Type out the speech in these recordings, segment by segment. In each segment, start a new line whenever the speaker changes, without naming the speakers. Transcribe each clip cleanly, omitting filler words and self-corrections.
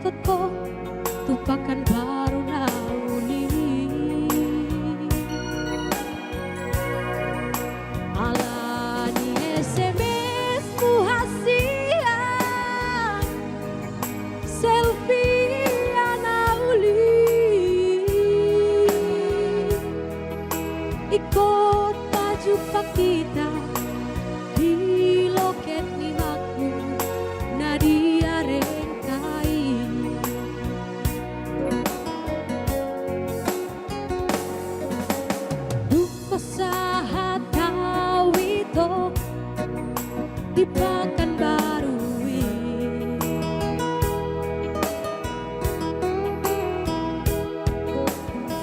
totko tupakan baru nauni alani SMS ku hasia selfie anauli ikut baju pak kita di loket nimaku nadia rengkai duko sahat kawito di Pekanbaru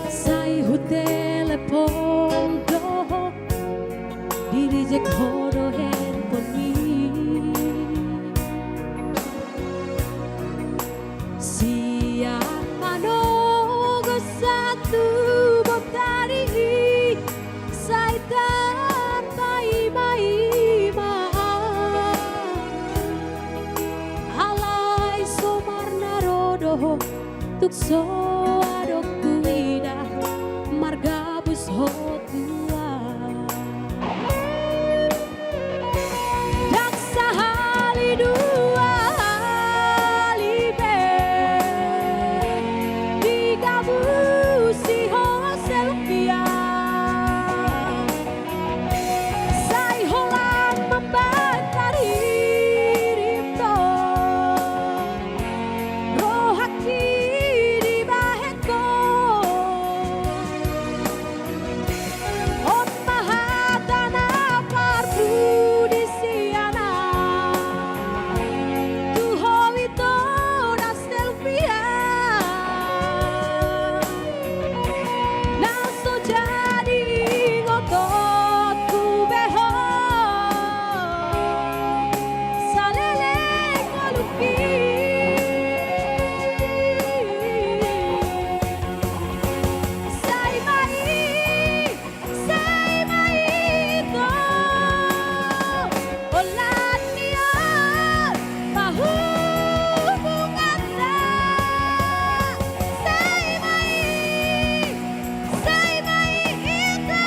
sai hu telepon doh di reject horo handphone mi siang manogo satu botari sai tanpai mai halai somar narodo tukso adok kuida marga bus hotua daksa hali dua hali be digabu si ho selfia sai holang membakar hiripto rohaki di baheko on mahatana parbu di siana tu hovito na selfia naso jadi ngotot ku beho salele kolupi sai mai to olania mahubunganda sai mai ito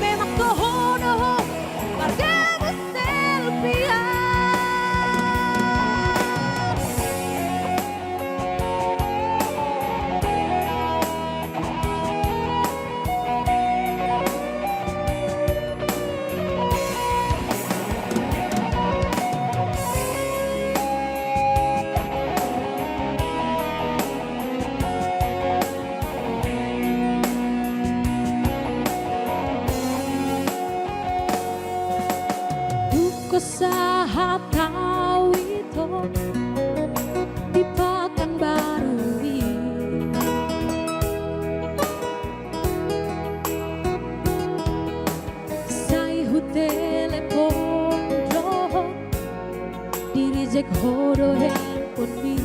memang kohono marga selfie duko sahat kawito di Pekanbaru sai hu telepon doh di reject horo handphone mi